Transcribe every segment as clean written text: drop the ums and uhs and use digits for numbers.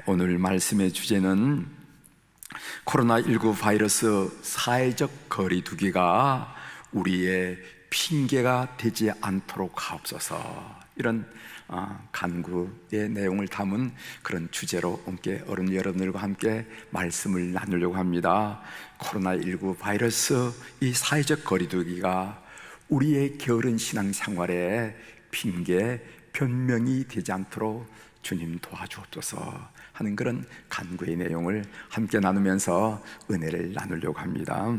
오늘 말씀의 주제는 코로나19 바이러스 사회적 거리두기가 우리의 핑계가 되지 않도록 하옵소서, 이런 간구의 내용을 담은 그런 주제로 함께 여러분들과 함께 말씀을 나누려고 합니다. 코로나19 바이러스 이 사회적 거리두기가 우리의 게으른 신앙생활에 핑계, 변명이 되지 않도록 주님 도와주옵소서 하는 그런 간구의 내용을 함께 나누면서 은혜를 나누려고 합니다.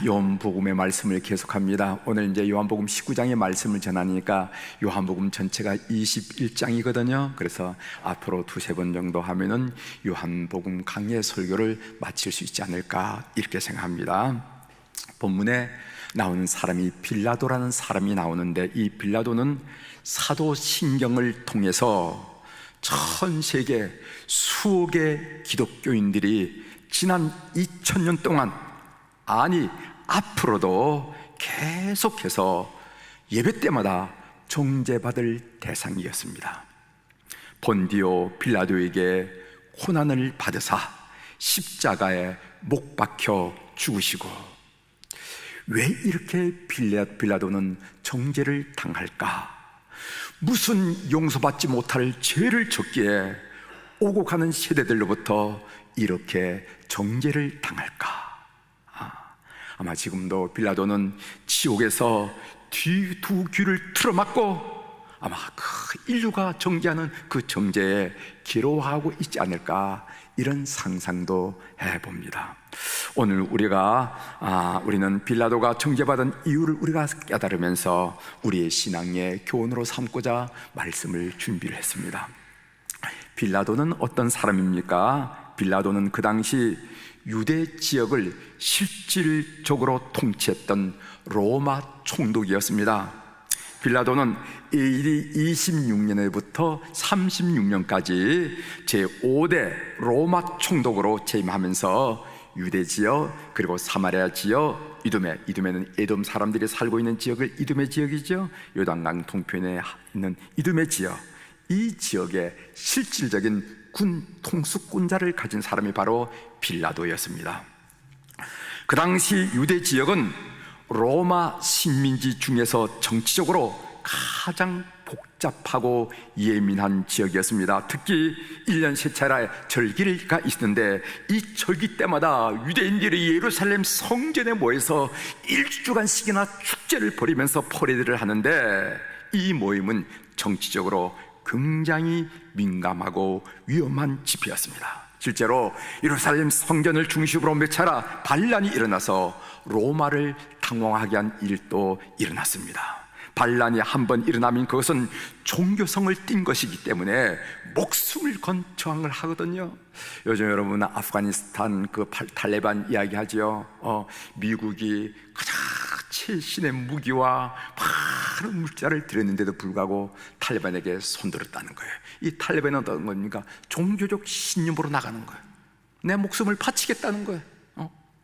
요한복음의 말씀을 계속합니다. 오늘 이제 요한복음 19장의 말씀을 전하니까 요한복음 전체가 21장이거든요. 그래서 앞으로 두세 번 정도 하면은 요한복음 강해 설교를 마칠 수 있지 않을까 이렇게 생각합니다. 본문에 나오는 사람이 빌라도라는 사람이 나오는데, 이 빌라도는 사도신경을 통해서 전 세계 수억의 기독교인들이 지난 2000년 동안, 아니 앞으로도 계속해서 예배 때마다 정죄받을 대상이었습니다. 본디오 빌라도에게 고난을 받으사 십자가에 못 박혀 죽으시고, 왜 이렇게 빌라도는 정죄를 당할까? 무슨 용서받지 못할 죄를 졌기에 오고 가는 세대들로부터 이렇게 정죄를 당할까? 아마 지금도 빌라도는 지옥에서 두 귀를 틀어막고 아마 그 인류가 정죄하는 그 정죄에 기로하고 있지 않을까, 이런 상상도 해봅니다. 오늘 우리는 빌라도가 정죄받은 이유를 우리가 깨달으면서 우리의 신앙의 교훈으로 삼고자 말씀을 준비를 했습니다. 빌라도는 어떤 사람입니까? 빌라도는 그 당시 유대 지역을 실질적으로 통치했던 로마 총독이었습니다. 빌라도는 AD 26년에부터 36년까지 제5대 로마 총독으로 재임하면서 유대 지역, 그리고 사마리아 지역, 이두메는 에돔 사람들이 살고 있는 지역을 이두메 지역이죠. 요단강 동편에 있는 이두메 지역, 이 지역의 실질적인 군 통수권자를 가진 사람이 바로 빌라도였습니다. 그 당시 유대 지역은 로마 식민지 중에서 정치적으로 가장 복잡하고 예민한 지역이었습니다. 특히 1년 세 차례 절기가 있는데, 이 절기 때마다 유대인들이 예루살렘 성전에 모여서 일주간씩이나 축제를 벌이면서 퍼레이드를 하는데, 이 모임은 정치적으로 굉장히 민감하고 위험한 집회였습니다. 실제로 예루살렘 성전을 중심으로 몇 차례 반란이 일어나서 로마를 당황하게 한 일도 일어났습니다. 반란이 한번 일어나면 그것은 종교성을 띈 것이기 때문에 목숨을 건 저항을 하거든요. 요즘 여러분 아프가니스탄 그 탈레반 이야기하죠. 미국이 가장 최신의 무기와 많은 물자를 들였는데도 불구하고 탈레반에게 손들었다는 거예요. 이 탈레반은 어떤 겁니까? 종교적 신념으로 나가는 거예요. 내 목숨을 바치겠다는 거예요.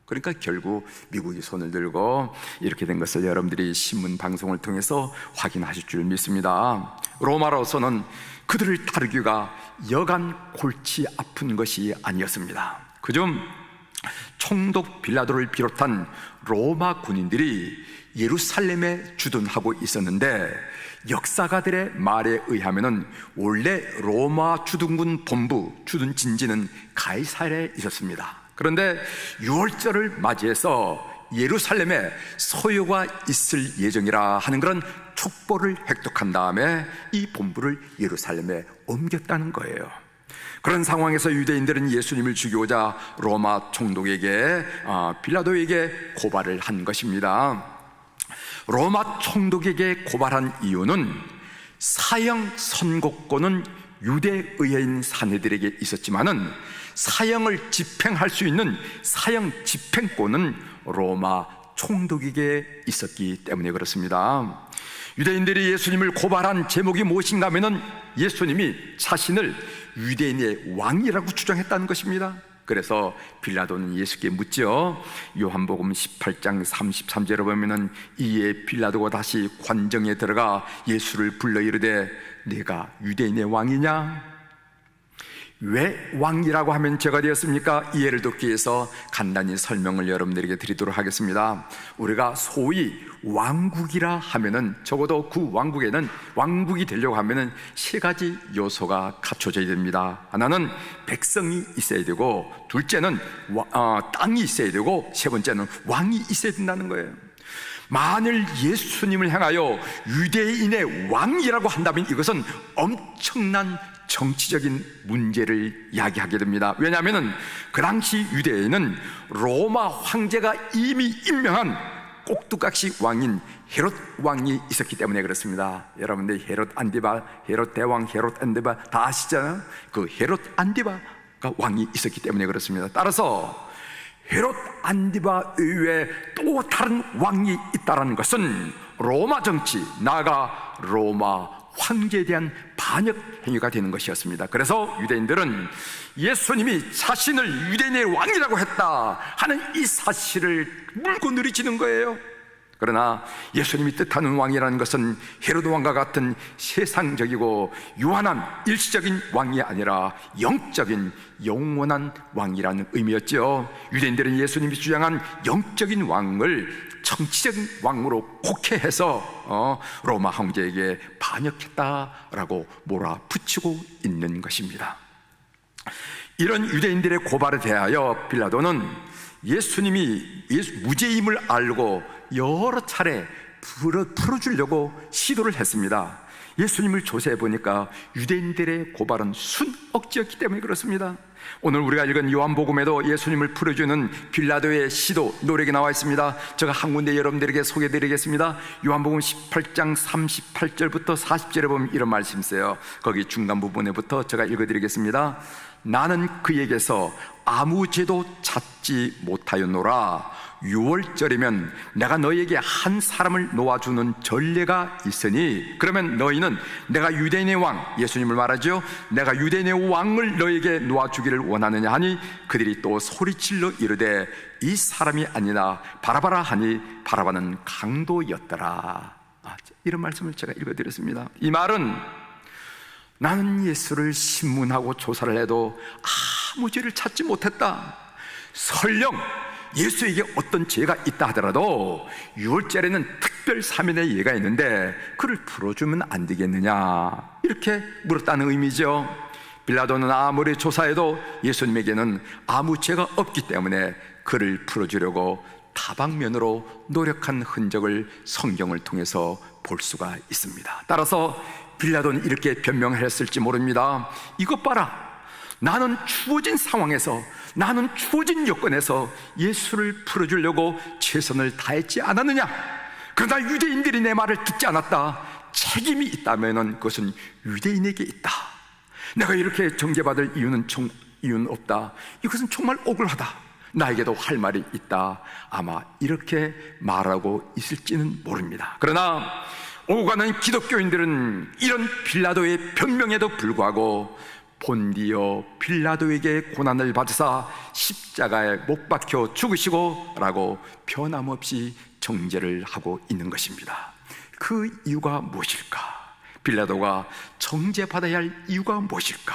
그러니까 결국 미국이 손을 들고 이렇게 된 것을 여러분들이 신문 방송을 통해서 확인하실 줄 믿습니다. 로마로서는 그들을 다루기가 여간 골치 아픈 것이 아니었습니다. 그중 총독 빌라도를 비롯한 로마 군인들이 예루살렘에 주둔하고 있었는데, 역사가들의 말에 의하면은 원래 로마 주둔군 본부, 주둔 진지는 가이사랴에 있었습니다. 그런데 6월절을 맞이해서 예루살렘에 소요가 있을 예정이라 하는 그런 촉보를 획득한 다음에 이 본부를 예루살렘에 옮겼다는 거예요. 그런 상황에서 유대인들은 예수님을 죽이고자 로마 총독에게 빌라도에게 고발을 한 것입니다. 로마 총독에게 고발한 이유는 사형 선고권은 유대 의회인 사내들에게 있었지만은 사형을 집행할 수 있는 사형 집행권은 로마 총독에게 있었기 때문에 그렇습니다. 유대인들이 예수님을 고발한 제목이 무엇인가 하면은 예수님이 자신을 유대인의 왕이라고 주장했다는 것입니다. 그래서 빌라도는 예수께 묻죠. 요한복음 18장 33절에 보면은 이에 빌라도가 다시 관정에 들어가 예수를 불러 이르되 네가 유대인의 왕이냐? 왜 왕이라고 하면 죄가 되었습니까? 이해를 돕기 위해서 간단히 설명을 여러분들에게 드리도록 하겠습니다. 우리가 소위 왕국이라 하면은 적어도 그 왕국에는, 왕국이 되려고 하면은 세 가지 요소가 갖춰져야 됩니다. 하나는 백성이 있어야 되고, 둘째는 땅이 있어야 되고, 세 번째는 왕이 있어야 된다는 거예요. 만일 예수님을 향하여 유대인의 왕이라고 한다면 이것은 엄청난 정치적인 문제를 야기하게 됩니다. 왜냐하면 그 당시 유대인은 로마 황제가 이미 임명한 꼭두각시 왕인 헤롯 왕이 있었기 때문에 그렇습니다. 여러분들 헤롯 안디바, 헤롯 대왕, 헤롯 안디바 다 아시잖아요. 그 헤롯 안디바가 왕이 있었기 때문에 그렇습니다. 따라서 헤롯 안디바 이외에 또 다른 왕이 있다는 것은 로마 정치, 나아가 로마 황제에 대한 반역 행위가 되는 것이었습니다. 그래서 유대인들은 예수님이 자신을 유대인의 왕이라고 했다 하는 이 사실을 물고 늘어지는 거예요. 그러나 예수님이 뜻하는 왕이라는 것은 헤로드 왕과 같은 세상적이고 유한한 일시적인 왕이 아니라 영적인 영원한 왕이라는 의미였죠. 유대인들은 예수님이 주장한 영적인 왕을 정치적인 왕으로 곡해해서 로마 황제에게 반역했다라고 몰아붙이고 있는 것입니다. 이런 유대인들의 고발에 대하여 빌라도는 예수님이 무죄임을 알고 여러 차례 풀어주려고 시도를 했습니다. 예수님을 조사해 보니까 유대인들의 고발은 순억지였기 때문에 그렇습니다. 오늘 우리가 읽은 요한복음에도 예수님을 풀어주는 빌라도의 시도, 노력이 나와 있습니다. 제가 한 군데 여러분들에게 소개해 드리겠습니다. 요한복음 18장 38절부터 40절에 보면 이런 말씀이 있어요. 거기 중간 부분에부터 제가 읽어 드리겠습니다. 나는 그에게서 아무 죄도 찾지 못하였노라. 6월절이면 내가 너희에게 한 사람을 놓아주는 전례가 있으니, 그러면 너희는 내가 유대인의 왕, 예수님을 말하죠, 내가 유대인의 왕을 너희에게 놓아주기를 원하느냐 하니 그들이 또 소리질러 이르되 이 사람이 아니라 바라바라 하니 바라바는 강도였더라. 이런 말씀을 제가 읽어드렸습니다. 이 말은 나는 예수를 신문하고 조사를 해도 아무 죄를 찾지 못했다. 설령 예수에게 어떤 죄가 있다 하더라도 6월절에는 특별 사면의 예가 있는데 그를 풀어주면 안 되겠느냐, 이렇게 물었다는 의미죠. 빌라도는 아무리 조사해도 예수님에게는 아무 죄가 없기 때문에 그를 풀어주려고 다방면으로 노력한 흔적을 성경을 통해서 볼 수가 있습니다. 따라서 빌라도는 이렇게 변명을 했을지 모릅니다. 이것 봐라, 나는 주어진 상황에서, 나는 주어진 여건에서 예수를 풀어주려고 최선을 다했지 않았느냐? 그러나 유대인들이 내 말을 듣지 않았다. 책임이 있다면 그것은 유대인에게 있다. 내가 이렇게 정죄받을 이유는 없다. 이것은 정말 억울하다. 나에게도 할 말이 있다. 아마 이렇게 말하고 있을지는 모릅니다. 그러나 오고 가는 기독교인들은 이런 빌라도의 변명에도 불구하고 본디오 빌라도에게 고난을 받으사 십자가에 못 박혀 죽으시고 라고 변함없이 정죄를 하고 있는 것입니다. 그 이유가 무엇일까? 빌라도가 정죄받아야 할 이유가 무엇일까?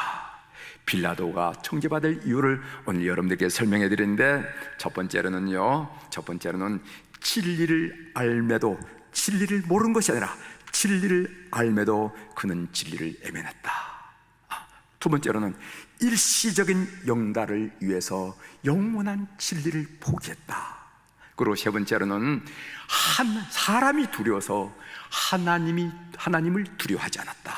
빌라도가 정죄받을 이유를 오늘 여러분들께 설명해 드리는데, 첫 번째로는 진리를 알매도, 진리를 모르는 것이 아니라 진리를 알매도 그는 진리를 애면했다. 두 번째로는 일시적인 영달을 위해서 영원한 진리를 포기했다. 그리고 세 번째로는 사람이 두려워서 하나님을 두려워하지 않았다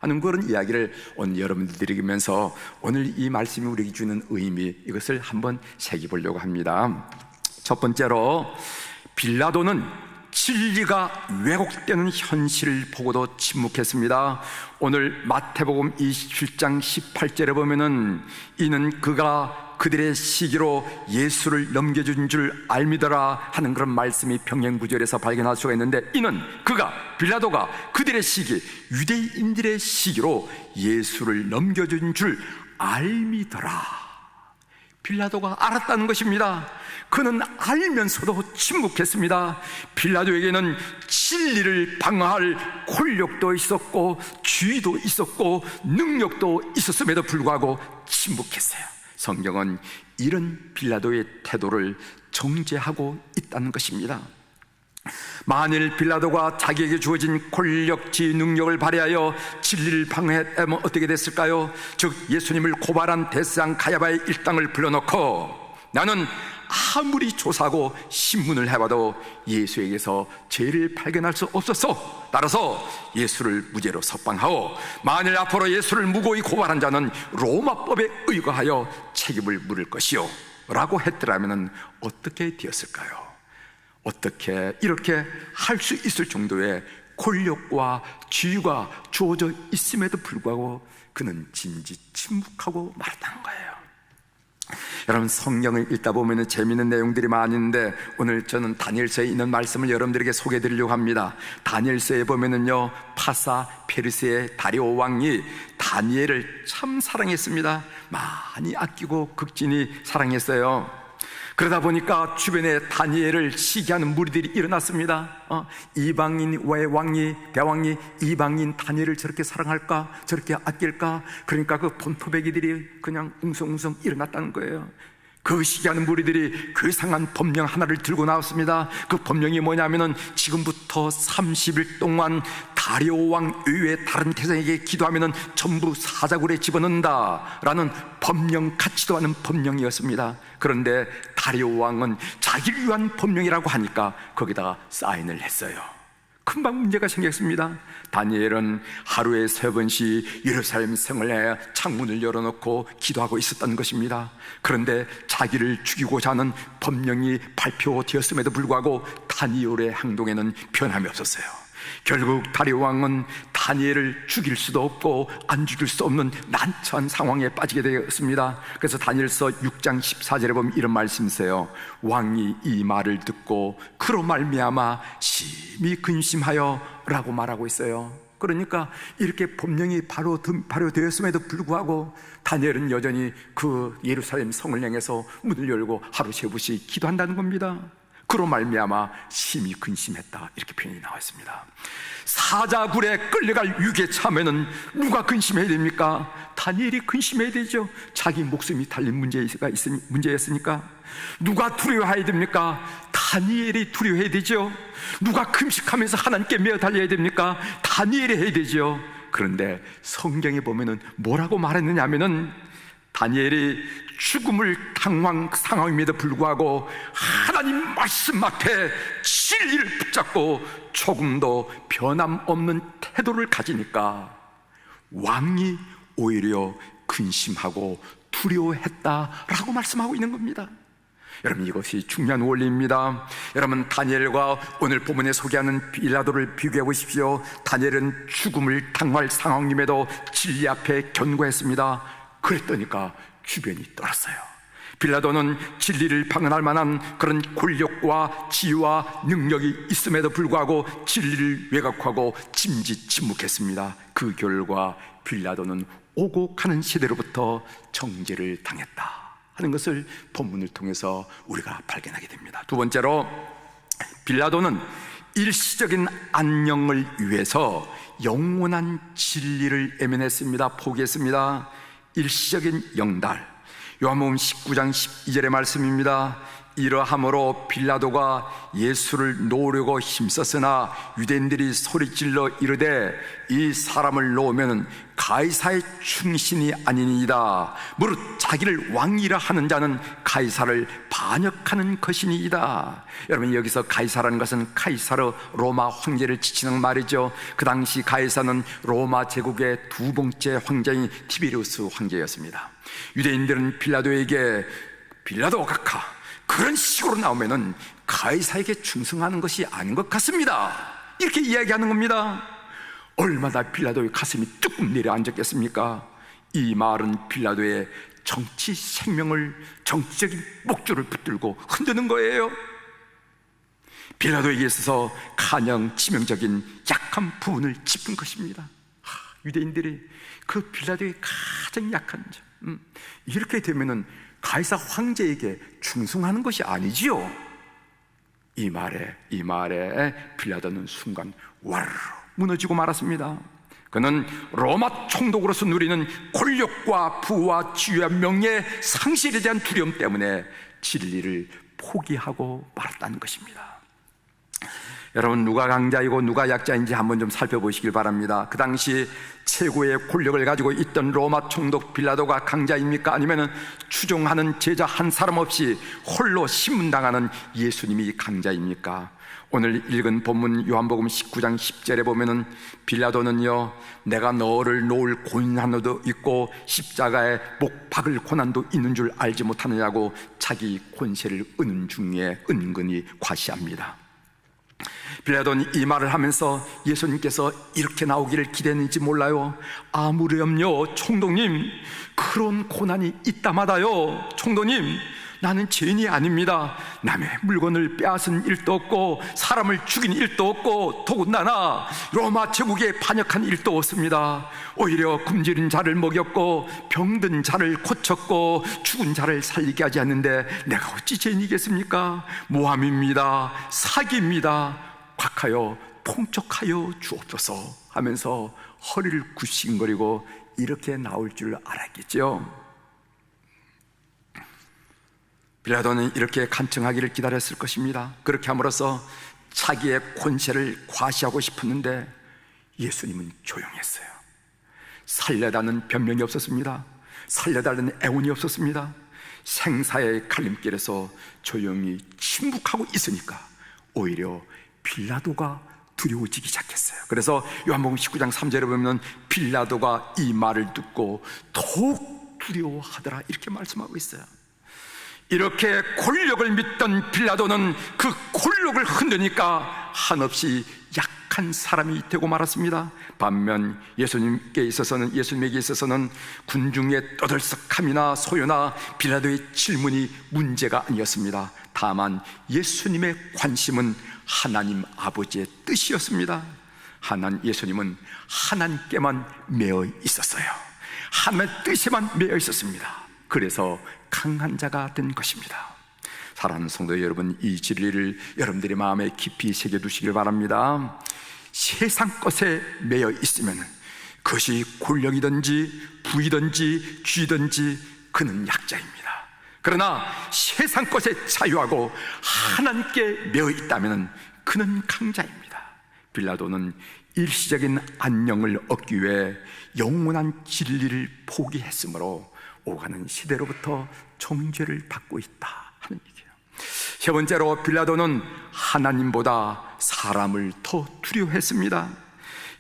하는 그런 이야기를 오늘 여러분들 드리면서 오늘 이 말씀이 우리에게 주는 의미, 이것을 한번 새겨보려고 합니다. 첫 번째로, 빌라도는 진리가 왜곡되는 현실을 보고도 침묵했습니다. 오늘 마태복음 27장 18절에 보면은 이는 그가 그들의 시기로 예수를 넘겨준 줄 알미더라 하는 그런 말씀이 평행구절에서 발견할 수가 있는데, 이는 그가, 빌라도가 그들의 시기, 유대인들의 시기로 예수를 넘겨준 줄 알미더라. 빌라도가 알았다는 것입니다. 그는 알면서도 침묵했습니다. 빌라도에게는 진리를 방어할 권력도 있었고 주의도 있었고 능력도 있었음에도 불구하고 침묵했어요. 성경은 이런 빌라도의 태도를 정죄하고 있다는 것입니다. 만일 빌라도가 자기에게 주어진 권력, 지위, 능력을 발휘하여 진리를 방해했다면 어떻게 됐을까요? 즉 예수님을 고발한 대상 가야바의 일당을 불러놓고 나는 아무리 조사하고 신문을 해봐도 예수에게서 죄를 발견할 수 없었어. 따라서 예수를 무죄로 석방하오. 만일 앞으로 예수를 무고히 고발한 자는 로마법에 의거하여 책임을 물을 것이요 라고 했더라면 어떻게 되었을까요? 어떻게 이렇게 할 수 있을 정도의 권력과 지위가 주어져 있음에도 불구하고 그는 진지 침묵하고 말았다는 거예요. 여러분, 성경을 읽다 보면 재미있는 내용들이 많이 있는데 오늘 저는 다니엘서에 있는 말씀을 여러분들에게 소개해 드리려고 합니다. 다니엘서에 보면은요, 파사 페르시아의 다리오 왕이 다니엘을 참 사랑했습니다. 많이 아끼고 극진히 사랑했어요. 그러다 보니까 주변에 다니엘을 시기하는 무리들이 일어났습니다. 이방인 왜 왕이, 대왕이 이방인 다니엘을 저렇게 사랑할까, 저렇게 아낄까? 그러니까 그 본토배기들이 그냥 웅성웅성 일어났다는 거예요. 그 시기하는 무리들이 괴상한 법령 하나를 들고 나왔습니다. 그 법령이 뭐냐면은 지금부터 30일 동안 다리오 왕 외에 다른 태상에게 기도하면은 전부 사자굴에 집어넣는다 라는 법령, 같지도 않은 법령이었습니다. 그런데 다리오 왕은 자기를 위한 법령이라고 하니까 거기다가 사인을 했어요. 금방 문제가 생겼습니다. 다니엘은 하루에 3번씩 예루살렘 성을 창문을 열어놓고 기도하고 있었던 것입니다. 그런데 자기를 죽이고자 하는 법령이 발표되었음에도 불구하고 다니엘의 행동에는 변함이 없었어요. 결국 다리오 왕은 다니엘을 죽일 수도 없고 안 죽일 수 없는 난처한 상황에 빠지게 되었습니다. 그래서 다니엘서 6장 14절에 보면 이런 말씀이 있어요. 왕이 이 말을 듣고 그로 말미암아 심히 근심하여 라고 말하고 있어요. 그러니까 이렇게 법령이 발효되었음에도 불구하고 다니엘은 여전히 그 예루살렘 성을 향해서 문을 열고 하루 3번씩 기도한다는 겁니다. 그로 말미암아 심히 근심했다, 이렇게 표현이 나와 있습니다. 사자굴에 끌려갈 위기에 처하면은 누가 근심해야 됩니까? 다니엘이 근심해야 되죠. 자기 목숨이 달린 문제였으니까. 누가 두려워해야 됩니까? 다니엘이 두려워해야 되죠. 누가 금식하면서 하나님께 매어 달려야 됩니까? 다니엘이 해야 되죠. 그런데 성경에 보면은 뭐라고 말했느냐 하면은 다니엘이 죽음을 당한 상황임에도 불구하고 하나님 말씀 앞에 진리를 붙잡고 조금도 변함없는 태도를 가지니까 왕이 오히려 근심하고 두려워했다라고 말씀하고 있는 겁니다. 여러분, 이것이 중요한 원리입니다. 여러분, 다니엘과 오늘 본문에 소개하는 빌라도를 비교해 보십시오. 다니엘은 죽음을 당할 상황임에도 진리 앞에 견고했습니다. 그랬더니까 주변이 떨었어요. 빌라도는 진리를 방어할 만한 그런 권력과 지위와 능력이 있음에도 불구하고 진리를 왜곡하고 침묵했습니다. 그 결과 빌라도는 오고 가는 시대로부터 정죄를 당했다 하는 것을 본문을 통해서 우리가 발견하게 됩니다. 두 번째로, 빌라도는 일시적인 안녕을 위해서 영원한 진리를 애면했습니다. 포기했습니다. 일시적인 영달, 요한복음 19장 12절의 말씀입니다. 이러함으로 빌라도가 예수를 놓으려고 힘썼으나 유대인들이 소리질러 이르되 이 사람을 놓으면 가이사의 충신이 아니니이다. 무릇 자기를 왕이라 하는 자는 가이사를 반역하는 것이니이다. 여러분, 여기서 가이사라는 것은 카이사르 로마 황제를 지칭하는 말이죠. 그 당시 가이사는 로마 제국의 2번째 황제인 티베리우스 황제였습니다. 유대인들은 빌라도에게 빌라도 각하, 그런 식으로 나오면은 가이사에게 충성하는 것이 아닌 것 같습니다, 이렇게 이야기하는 겁니다. 얼마나 빌라도의 가슴이 뚝 내려앉았겠습니까? 이 말은 빌라도의 정치 생명을, 정치적인 목줄을 붙들고 흔드는 거예요. 빌라도에게 있어서 가장 치명적인 약한 부분을 짚은 것입니다. 유대인들이 그 빌라도의 가장 약한 점, 이렇게 되면은 가이사 황제에게 충성하는 것이 아니지요. 이 말에 빌라도는 순간 와르르 무너지고 말았습니다. 그는 로마 총독으로서 누리는 권력과 부와 지위와 명예의 상실에 대한 두려움 때문에 진리를 포기하고 말았다는 것입니다. 여러분, 누가 강자이고 누가 약자인지 한번 좀 살펴보시길 바랍니다. 그 당시 최고의 권력을 가지고 있던 로마 총독 빌라도가 강자입니까? 아니면 추종하는 제자 한 사람 없이 홀로 신문당하는 예수님이 강자입니까? 오늘 읽은 본문 요한복음 19장 10절에 보면은 빌라도는요, 내가 너를 놓을 고난도 있고 십자가에 못 박을 고난도 있는 줄 알지 못하느냐고 자기 권세를 은중에 은근히 과시합니다. 빌라도는 이 말을 하면서 예수님께서 이렇게 나오기를 기대했는지 몰라요. 아무렴요 총독님, 그런 고난이 있다마다요 총독님, 나는 죄인이 아닙니다. 남의 물건을 빼앗은 일도 없고 사람을 죽인 일도 없고 더군다나 로마 제국에 반역한 일도 없습니다. 오히려 굶주린 자를 먹였고 병든 자를 고쳤고 죽은 자를 살리게 하지 않는데 내가 어찌 죄인이겠습니까? 모함입니다. 사기입니다. 곽하여 통촉하여 주옵소서 하면서 허리를 굽신거리고 이렇게 나올 줄 알았겠죠. 빌라도는 이렇게 간청하기를 기다렸을 것입니다. 그렇게 함으로써 자기의 권세를 과시하고 싶었는데 예수님은 조용했어요. 살려달라는 변명이 없었습니다. 살려달라는 애원이 없었습니다. 생사의 갈림길에서 조용히 침묵하고 있으니까 오히려 빌라도가 두려워지기 시작했어요. 그래서 요한복음 19장 3절에 보면 빌라도가 이 말을 듣고 더욱 두려워하더라 이렇게 말씀하고 있어요. 이렇게 권력을 믿던 빌라도는 그 권력을 흔드니까 한없이 약한 사람이 되고 말았습니다. 반면 예수님에게 있어서는 군중의 떠들썩함이나 소요나 빌라도의 질문이 문제가 아니었습니다. 다만 예수님의 관심은 하나님 아버지의 뜻이었습니다. 예수님은 하나님께만 매어 있었어요. 하나님의 뜻에만 매어 있었습니다. 그래서 강한 자가 된 것입니다. 사랑하는 성도 여러분, 이 진리를 여러분들의 마음에 깊이 새겨두시길 바랍니다. 세상 것에 매여 있으면 그것이 권력이든지 부이든지 쥐든지 그는 약자입니다. 그러나 세상 것에 자유하고 하나님께 매여 있다면 그는 강자입니다. 빌라도는 일시적인 안녕을 얻기 위해 영원한 진리를 포기했으므로 오가는 시대로부터 정죄를 받고 있다 하는 얘기예요. 세 번째로 빌라도는 하나님보다 사람을 더 두려워했습니다.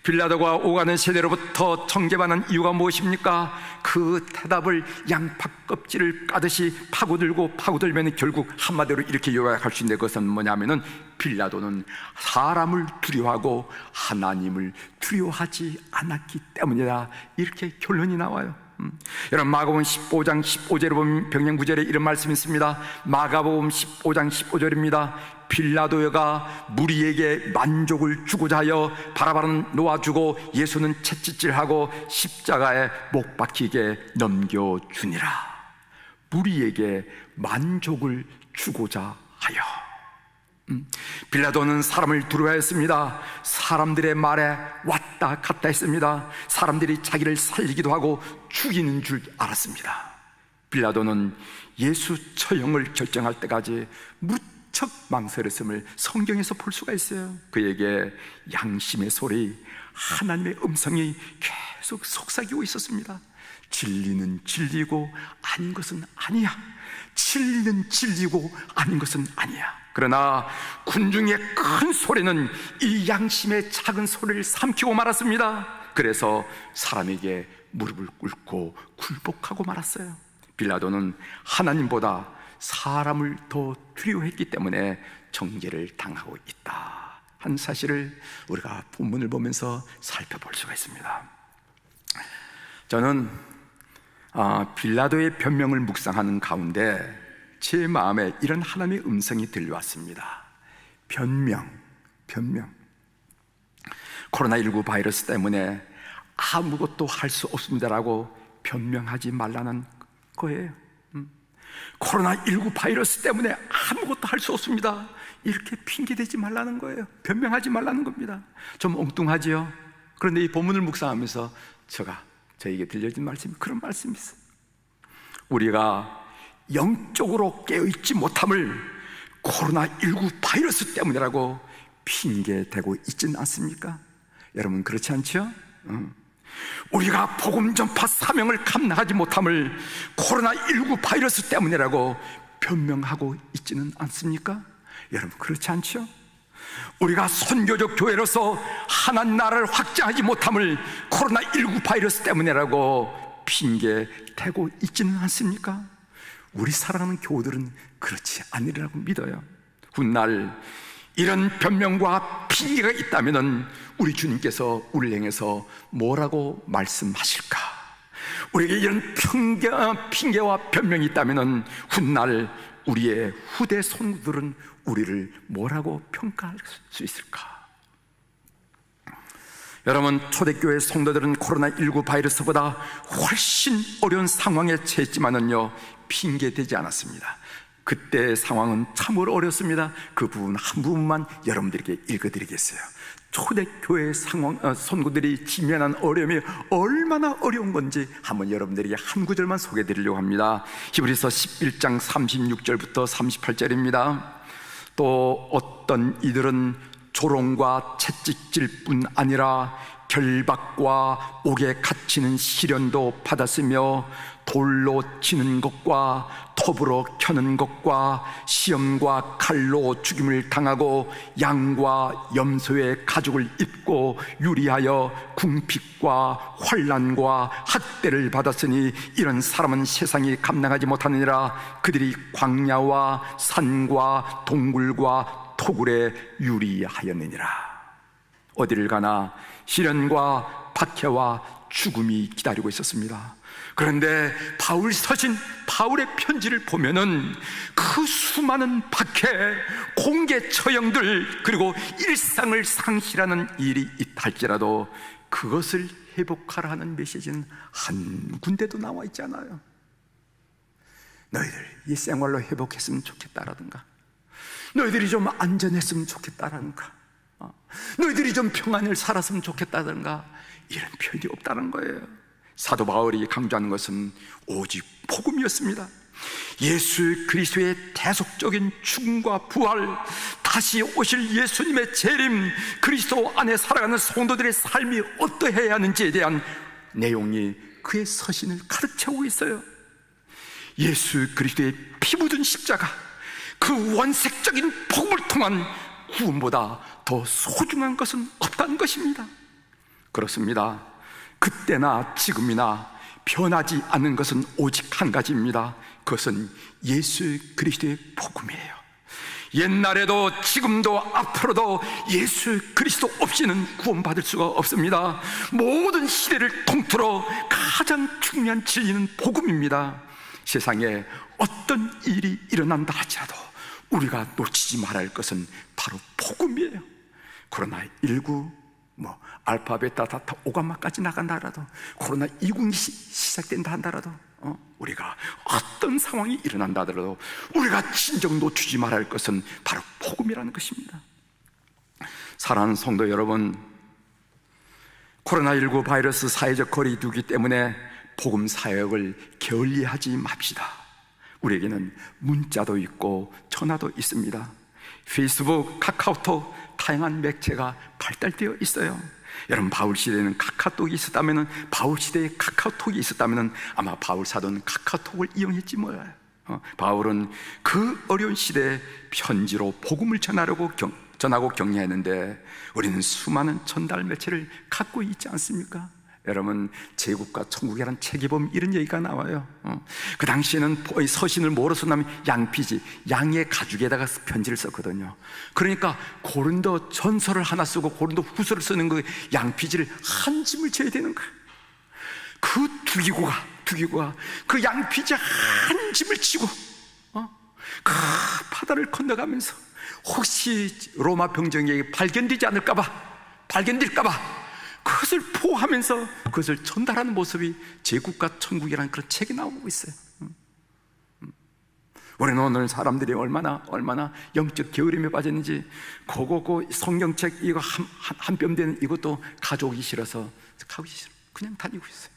빌라도가 오가는 세대로부터 정죄받는 이유가 무엇입니까? 그 대답을 양파 껍질을 까듯이 파고들면 결국 한마디로 이렇게 요약할 수 있는데 그것은 뭐냐면은 빌라도는 사람을 두려워하고 하나님을 두려워하지 않았기 때문이다, 이렇게 결론이 나와요. 여러분, 마가복음 15장 15절에 보면 병행구절에 이런 말씀이 있습니다. 마가복음 15장 15절입니다. 빌라도가 무리에게 만족을 주고자 하여 바라바는 놓아주고 예수는 채찍질하고 십자가에 못 박히게 넘겨주니라. 무리에게 만족을 주고자 하여. 빌라도는 사람을 두려워했습니다. 사람들의 말에 왔다 갔다 했습니다. 사람들이 자기를 살리기도 하고 죽이는 줄 알았습니다. 빌라도는 예수 처형을 결정할 때까지 무척 망설였음을 성경에서 볼 수가 있어요. 그에게 양심의 소리, 하나님의 음성이 계속 속삭이고 있었습니다. 진리는 진리고 아닌 것은 아니야. 진리는 진리고 아닌 것은 아니야. 그러나 군중의 큰 소리는 이 양심의 작은 소리를 삼키고 말았습니다. 그래서 사람에게 무릎을 꿇고 굴복하고 말았어요. 빌라도는 하나님보다 사람을 더 두려워했기 때문에 정죄를 당하고 있다 한 사실을 우리가 본문을 보면서 살펴볼 수가 있습니다. 저는 빌라도의 변명을 묵상하는 가운데 제 마음에 이런 하나님의 음성이 들려왔습니다. 변명. 코로나19 바이러스 때문에 아무것도 할 수 없습니다라고 변명하지 말라는 거예요. 코로나19 바이러스 때문에 아무것도 할 수 없습니다, 이렇게 핑계대지 말라는 거예요. 변명하지 말라는 겁니다. 좀 엉뚱하지요? 그런데 이 본문을 묵상하면서 저에게 들려진 말씀이 그런 말씀이 있어요. 우리가 영적으로 깨어있지 못함을 코로나19 바이러스 때문이라고 핑계대고 있지는 않습니까? 여러분, 그렇지 않죠? 우리가 복음 전파 사명을 감당하지 못함을 코로나19 바이러스 때문이라고 변명하고 있지는 않습니까? 여러분, 그렇지 않죠? 우리가 선교적 교회로서 하나님 나라를 확장하지 못함을 코로나19 바이러스 때문이라고 핑계대고 있지는 않습니까? 우리 사랑하는 교우들은 그렇지 않으리라고 믿어요. 훗날 이런 변명과 핑계가 있다면 우리 주님께서 우리를 향해서 뭐라고 말씀하실까? 우리에게 이런 핑계와 변명이 있다면 훗날 우리의 후대 손들은 우리를 뭐라고 평가할 수 있을까? 여러분, 초대교회 성도들은 코로나19 바이러스보다 훨씬 어려운 상황에 처했지만은요, 핑계대지 않았습니다. 그때 상황은 참으로 어렵습니다. 그 부분 한 부분만 여러분들에게 읽어드리겠어요. 초대교회 성도들이 직면한 어려움이 얼마나 어려운 건지 한번 여러분들에게 한 구절만 소개해드리려고 합니다. 히브리서 11장 36절부터 38절입니다. 또 어떤 이들은 조롱과 채찍질 뿐 아니라 결박과 옥에 갇히는 시련도 받았으며 돌로 치는 것과 톱으로 켜는 것과 시험과 칼로 죽임을 당하고 양과 염소의 가죽을 입고 유리하여 궁핍과 환난과 학대를 받았으니 이런 사람은 세상이 감당하지 못하느니라. 그들이 광야와 산과 동굴과 토굴에 유리하였느니라. 어디를 가나 시련과 박해와 죽음이 기다리고 있었습니다. 그런데 바울의 편지를 보면은 그 수많은 박해, 공개 처형들, 그리고 일상을 상실하는 일이 있다 할지라도 그것을 회복하라 하는 메시지는 한 군데도 나와 있지 않아요. 너희들 이 생활로 회복했으면 좋겠다라든가, 너희들이 좀 안전했으면 좋겠다라든가, 너희들이 좀 평안을 살았으면 좋겠다든가, 이런 표현이 없다는 거예요. 사도 바울이 강조하는 것은 오직 복음이었습니다. 예수 그리스도의 대속적인 죽음과 부활, 다시 오실 예수님의 재림, 그리스도 안에 살아가는 성도들의 삶이 어떠해야 하는지에 대한 내용이 그의 서신을 가르쳐오고 있어요. 예수 그리스도의 피 묻은 십자가, 그 원색적인 복음을 통한 구원보다 더 소중한 것은 없다는 것입니다. 그렇습니다. 그때나 지금이나 변하지 않는 것은 오직 한 가지입니다. 그것은 예수 그리스도의 복음이에요. 옛날에도 지금도 앞으로도 예수 그리스도 없이는 구원받을 수가 없습니다. 모든 시대를 통틀어 가장 중요한 진리는 복음입니다. 세상에 어떤 일이 일어난다 할지라도 우리가 놓치지 말아야 할 것은 바로 복음이에요. 코로나19, 알파, 베타, 다타, 오감마까지 나간다 하더라도, 코로나 2군이 시작된다 한다라도, 우리가 어떤 상황이 일어난다 하더라도 우리가 진정 놓치지 말아야 할 것은 바로 복음이라는 것입니다. 사랑하는 성도 여러분, 코로나19 바이러스 사회적 거리두기 때문에 복음 사역을 게을리하지 맙시다. 우리에게는 문자도 있고 전화도 있습니다. 페이스북, 카카오톡, 다양한 매체가 발달되어 있어요. 여러분, 바울 시대에는 카카오톡이 있었다면, 바울 시대에 카카오톡이 있었다면 아마 바울 사도는 카카오톡을 이용했지 뭐예요. 바울은 그 어려운 시대에 편지로 복음을 전하고 격려했는데 우리는 수많은 전달 매체를 갖고 있지 않습니까? 여러분, 제국과 천국이라는 책에 보면 이런 얘기가 나와요. 그 당시에는 서신을 뭐로 썼냐면 양피지, 양의 가죽에다가 편지를 썼거든요. 그러니까 고린도 전서를 하나 쓰고 고린도 후서를 쓰는 그 양피지를 한 짐을 져야 되는 거예요. 그 두기고가 그 양피지 한 짐을 지고 그 바다를 건너가면서 혹시 로마 병정에게 발견될까봐 그것을 포함하면서 그것을 전달하는 모습이 제국과 천국이라는 그런 책이 나오고 있어요. 우리는 오늘 사람들이 얼마나 영적 게으름에 빠졌는지, 그거 성경책 이거 한 뼘 되는 이것도 가져오기 싫어서 그냥 다니고 있어요.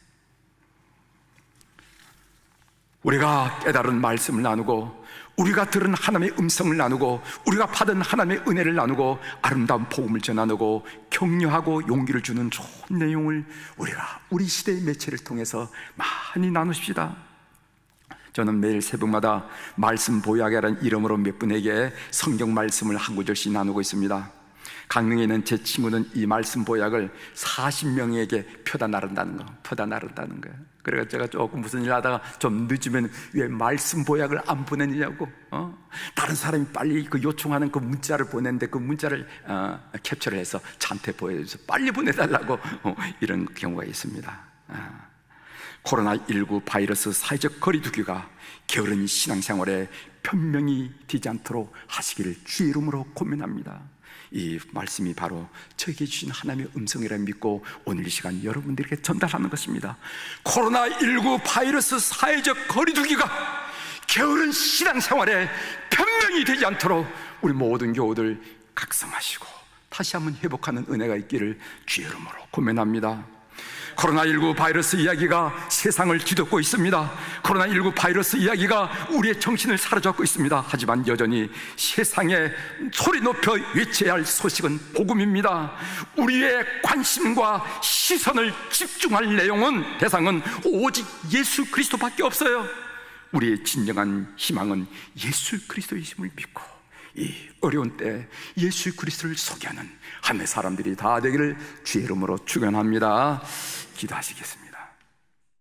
우리가 깨달은 말씀을 나누고, 우리가 들은 하나님의 음성을 나누고, 우리가 받은 하나님의 은혜를 나누고, 아름다운 복음을 전하고 격려하고 용기를 주는 좋은 내용을 우리가 우리 시대의 매체를 통해서 많이 나누십시다. 저는 매일 새벽마다 말씀 보약이라는 이름으로 몇 분에게 성경 말씀을 한 구절씩 나누고 있습니다. 강릉에 있는 제 친구는 이 말씀 보약을 40명에게 펴다 나른다는 거예요. 그래서 제가 조금 무슨 일 하다가 좀 늦으면 왜 말씀 보약을 안 보내느냐고, 다른 사람이 빨리 그 요청하는 그 문자를 보냈는데 그 문자를 캡처를 해서 저한테 보여줘서 빨리 보내달라고 이런 경우가 있습니다. 코로나19 바이러스 사회적 거리두기가 게으른 신앙생활에 변명이 되지 않도록 하시기를 주의 이름으로 고민합니다. 이 말씀이 바로 저에게 주신 하나님의 음성이라 믿고 오늘 이 시간 여러분들에게 전달하는 것입니다. 코로나19 바이러스 사회적 거리두기가 게으른 신앙생활에 변명이 되지 않도록 우리 모든 교우들 각성하시고 다시 한번 회복하는 은혜가 있기를 주의 이름으로 고민합니다. 코로나19 바이러스 이야기가 세상을 뒤덮고 있습니다. 코로나19 바이러스 이야기가 우리의 정신을 사로잡고 있습니다. 하지만 여전히 세상에 소리 높여 외쳐야 할 소식은 복음입니다. 우리의 관심과 시선을 집중할 대상은 오직 예수 그리스도밖에 없어요. 우리의 진정한 희망은 예수 그리스도이심을 믿고 이 어려운 때 예수 그리스도를 소개하는 하나님의 사람들이 다 되기를 주의 이름으로 축원합니다. 기도하시겠습니다.